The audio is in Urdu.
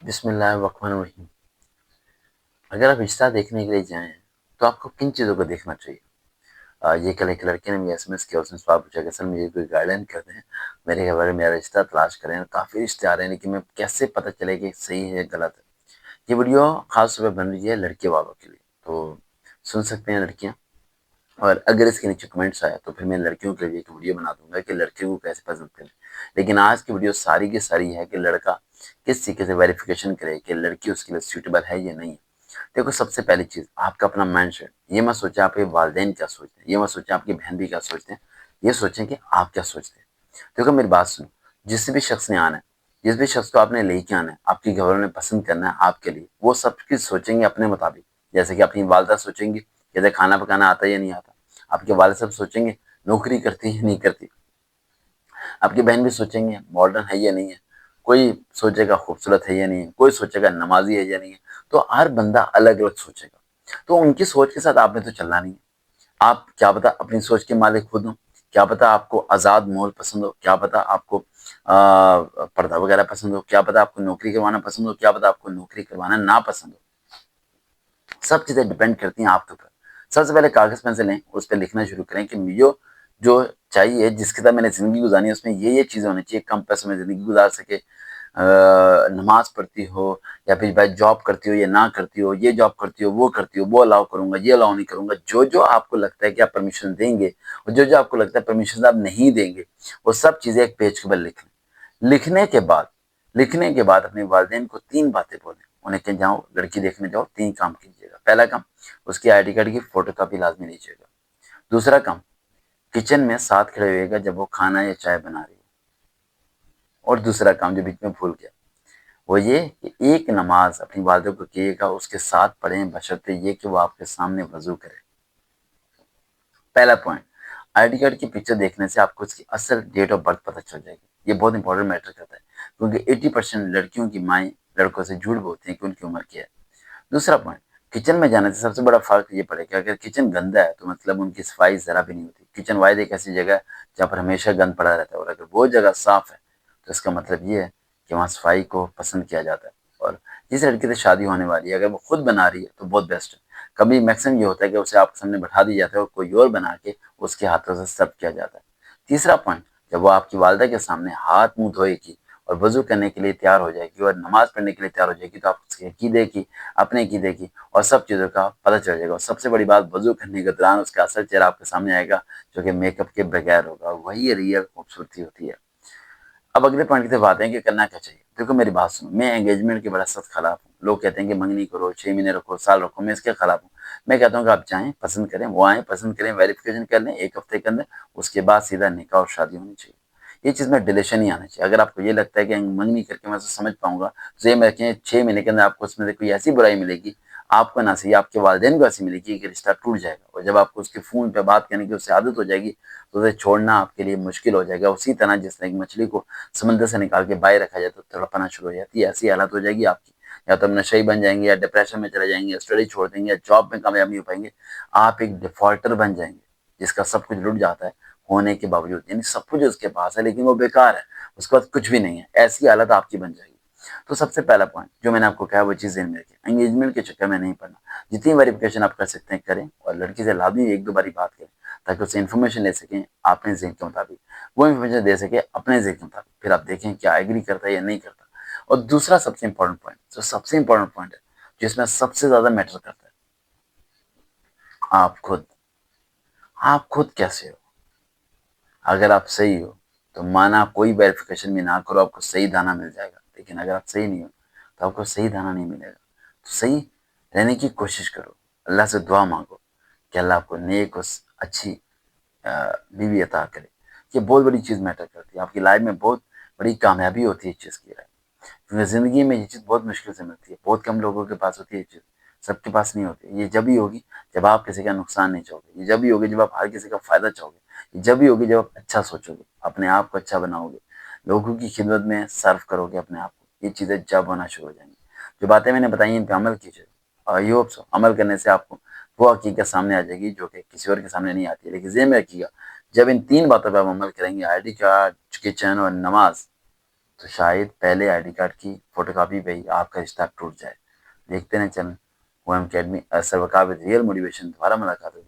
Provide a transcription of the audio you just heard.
بسم اللہ الرحمن الرحیم۔ اگر آپ رشتہ دیکھنے کے لیے جائیں تو آپ کو کن چیزوں کو دیکھنا چاہیے؟ یہ کل ایک لڑکے نے مجھے ایس کیا، اس نے سوال پوچھا کہ سر مجھے کوئی گائیڈ لائن کر دیں، میرے گھر والے میرا رشتہ تلاش کریں، کافی رشتے آ رہے ہیں لیکن میں کیسے پتہ چلے کہ صحیح ہے غلط ہے۔ یہ ویڈیو خاص طور پہ بن رہی ہے لڑکے والوں کے لیے، تو سن سکتے ہیں لڑکیاں، اور اگر اس کے نیچے کمنٹس آیا تو پھر میں لڑکیوں کے لیے ایک ویڈیو بنا دوں گا کہ لڑکیوں کو کیسے پسند کریں۔ لیکن آج کی ویڈیو ساری کی ساری ہے کہ لڑکا کس طریقے سے ویریفیکیشن کرے کہ لڑکی اس کے لیے سیوٹیبل ہے یا نہیں ہے۔ دیکھو، سب سے پہلی چیز آپ کا اپنا مائنڈ سیٹ، یہ مت سوچیں آپ کے والدین کیا سوچتے ہیں، یہ مت سوچیں آپ کی بہن بھی کیا سوچتے ہیں، یہ سوچیں کہ آپ کیا سوچتے ہیں۔ دیکھو میری بات سنو، جس بھی شخص نے آنا ہے، جس بھی شخص کو آپ نے لے کے آنا ہے، آپ کے گھر والوں نے پسند کرنا ہے آپ کے لیے، وہ سب کچھ سوچیں گے اپنے مطابق۔ جیسے کہ اپنی والدہ سوچیں گی کہ کھانا پکانا آتا ہے یا نہیں آتا، آپ کے والد صاحب سوچیں گے نوکری کرتی ہے نہیں کرتی، آپ کی بہن بھی سوچیں گے ماڈرن ہے یا نہیں ہے، کوئی سوچے گا خوبصورت ہے یا نہیں ہے، کوئی سوچے گا نمازی ہے یا نہیں ہے۔ تو ہر بندہ الگ الگ سوچے گا، تو ان کی سوچ کے ساتھ آپ نے تو چلنا نہیں ہے۔ آپ کیا پتا اپنی سوچ کے مالک خود ہوں، کیا پتا آپ کو آزاد ماحول پسند ہو، کیا پتا آپ کو پردہ وغیرہ پسند ہو، کیا پتا آپ کو نوکری کروانا پسند ہو، کیا پتا آپ کو نوکری کروانا نہ پسند ہو۔ سب چیزیں ڈپینڈ کرتی ہیں آپ کے اوپر۔ سب سے پہلے کاغذ پین سے لیں، اس پہ لکھنا شروع کریں کہ مجھے جو چاہیے، جس کے ساتھ میں نے زندگی گزارنی ہے، اس میں یہ چیزیں ہونی چاہیے، کم پیسوں میں زندگی گزار سکے، نماز پڑھتی ہو یا پھر بھائی جاب کرتی ہو یا نہ کرتی ہو، یہ جاب کرتی ہو وہ الاؤ کروں گا، یہ الاؤ نہیں کروں گا۔ جو آپ کو لگتا ہے کہ آپ پرمیشن دیں گے اور جو آپ کو لگتا ہے پرمیشن آپ نہیں دیں گے، وہ سب چیزیں ایک پیج کے اوپر لکھ لیں۔ لکھنے کے بعد اپنے والدین کو 3 باتیں بولیں، انہیں کہ جاؤ لڑکی دیکھنے جاؤ، 3 کام کیجیے گا۔ پہلا کام، اس کی ID کارڈ کی فوٹو کاپی لازمی لیجیے گا۔ دوسرا کام، کچن میں ساتھ کھڑے ہوئے گا جب وہ کھانا یا چائے بنا رہی ہے۔ اور دوسرا کام جو بیچ میں بھول گیا، وہ یہ کہ ایک نماز اپنی والدہ کو کہیے گا اس کے ساتھ پڑھیں، بشرطے یہ کہ وہ آپ کے سامنے وضو کرے۔ پہلا پوائنٹ، ID کارڈ کی پکچر دیکھنے سے آپ کو اس کی اصل ڈیٹ آف برتھ پتہ چل جائے گی۔ یہ بہت امپورٹنٹ میٹر کرتا ہے، کیونکہ 80% لڑکیوں کی مائیں لڑکوں سے جھوٹ بولتی ہیں کہ ان کی عمر کیا ہے۔ دوسرا پوائنٹ، کچن میں جانے سے سب سے بڑا فرق یہ پڑے گا، اگر کچن گندا ہے تو مطلب ان کی صفائی ذرا بھی نہیں ہوتی۔ کچن واحد ایک ایسی جگہ ہے جہاں پر ہمیشہ گند پڑا رہتا ہے، اور اگر وہ جگہ صاف ہے تو اس کا مطلب یہ ہے کہ وہاں صفائی کو پسند کیا جاتا ہے۔ اور جس لڑکی سے شادی ہونے والی ہے، اگر وہ خود بنا رہی ہے تو بہت بیسٹ ہے۔ کبھی میکسیمم یہ ہوتا ہے کہ اسے آپ کے سامنے بٹھا دی جاتا ہے اور کوئی اور بنا کے اس کے ہاتھوں سے سرو کیا جاتا ہے۔ تیسرا پوائنٹ، جب وہ آپ کی والدہ کے سامنے ہاتھ منہ دھوئے گی اور وضو کرنے کے لیے تیار ہو جائے گی اور نماز پڑھنے کے لیے تیار ہو جائے گی، تو آپ اس کے عقیدے کی، اپنے عقیدے کی اور سب چیزوں کا پتہ چل جائے گا۔ اور سب سے بڑی بات، وضو کرنے کے دوران اس کا اصل چہرہ آپ کے سامنے آئے گا، جو کہ میک اپ کے بغیر ہوگا، وہی ریئل خوبصورتی ہوتی ہے۔ اب اگلے پوائنٹ کی طرف آتے ہیں کہ کرنا کیا چاہیے۔ دیکھو میری بات سنو، میں انگیجمنٹ کے بڑا سخت خلاف ہوں۔ لوگ کہتے ہیں کہ منگنی کرو، 6 مہینے رکھو، سال رکھو، میں اس کے خلاف ہوں۔ میں کہتا ہوں کہ آپ جائیں، پسند کریں، وہ آئیں، پسند کریں، ویریفیکیشن کر لیں 1 ہفتے کے اندر، اس کے بعد سیدھا نکاح اور شادی ہونی چاہیے۔ یہ چیز میں ڈیلیشن نہیں آنا چاہیے۔ اگر آپ کو یہ لگتا ہے کہ منگنی کر کے میں اسے سمجھ پاؤں گا، تو یہ میں رکھیں 6 مہینے کے اندر آپ کو اس میں سے کوئی ایسی برائی ملے گی، آپ کو نہ صحیح آپ کے والدین کو ایسی ملے گی کہ رشتہ ٹوٹ جائے گا۔ اور جب آپ کو اس کے فون پہ بات کرنے کی اس سے عادت ہو جائے گی تو اسے چھوڑنا آپ کے لیے مشکل ہو جائے گا۔ اسی طرح جس طرح ایک مچھلی کو سمندر سے نکال کے باہر رکھا جائے تو تڑپنا شروع ہو جاتی ہے، ایسی حالت ہو جائے گی آپ کی، یا تو ہم نشئی بن جائیں گے، یا ڈپریشن میں چلے جائیں گے، یا اسٹڈی چھوڑ دیں گے، یا جاب میں کامیاب نہیں ہو پائیں گے۔ آپ ایک ڈیفالٹر بن جائیں گے جس کا سب کچھ لٹ جاتا ہے ہونے کے باوجود، یعنی سب کچھ اس کے پاس ہے لیکن وہ بیکار ہے، اس کے پاس کچھ بھی نہیں ہے، ایسی حالت آپ کی بن جائے گی۔ تو سب سے پہلا پوائنٹ جو میں نے آپ کو کہا وہ چیز ذہن میں رکھیں، انگیجمنٹ کے چکر میں نہیں پڑنا۔ جتنی ویریفیکیشن آپ کر سکتے ہیں کریں، اور لڑکی سے لازمی 1-2 باری بات کریں تاکہ اس سے انفارمیشن لے سکیں اپنے ذہن کے مطابق، وہ انفارمیشن دے سکے اپنے ذہن کے مطابق، پھر آپ دیکھیں کیا ایگری کرتا ہے یا نہیں کرتا۔ اور دوسرا سب سے امپورٹنٹ پوائنٹ، جو سب سے امپورٹنٹ پوائنٹ ہے، جس میں سب سے زیادہ میٹر کرتا ہے، آپ خود، آپ خود کیسے ہو۔ اگر آپ صحیح ہو تو مانا کوئی ویریفیکیشن بھی نہ کرو، آپ کو صحیح دانا مل جائے گا، لیکن اگر آپ صحیح نہیں ہو تو آپ کو صحیح دانا نہیں ملے گا۔ تو صحیح رہنے کی کوشش کرو، اللہ سے دعا مانگو کہ اللہ آپ کو نیک اور اچھی بیوی عطا کرے۔ یہ بہت بڑی چیز میٹر کرتی ہے، آپ کی لائف میں بہت بڑی کامیابی ہوتی ہے اس چیز کی، کیونکہ زندگی میں یہ چیز بہت مشکل سے ملتی ہے، بہت کم لوگوں کے پاس ہوتی ہے یہ چیز، سب کے پاس نہیں ہوتی۔ یہ جب ہی ہوگی جب آپ کسی کا نقصان نہیں چاہو گے، یہ جب ہی ہوگی جب آپ ہر کسی کا فائدہ چاہو گے، یہ جب ہی ہوگی جب آپ اچھا سوچو گے، اپنے آپ کو اچھا بناؤ گے، لوگوں کی خدمت میں صرف کرو گے اپنے آپ کو، یہ چیزیں جب ہونا شروع ہو جائیں گی۔ جو باتیں میں نے بتائی ہیں ان پہ عمل کیجیے، اور یہ ہوپ سو عمل کرنے سے آپ کو وہ حقیقت سامنے آ جائے گی جو کہ کسی اور کے سامنے نہیں آتی ہے۔ لیکن ذہن میں رکھیے گا، جب ان 3 باتوں پہ آپ عمل کریں گے، ID کارڈ، کچن اور نماز، تو شاید پہلے آئی ڈی کارڈ کی فوٹو کاپی پہ ہی آپ کا رشتہ ٹوٹ جائے۔ دیکھتے رہیں channel OM academy, sir Waqar with real motivation, دوبارہ ملاقات ہوگی۔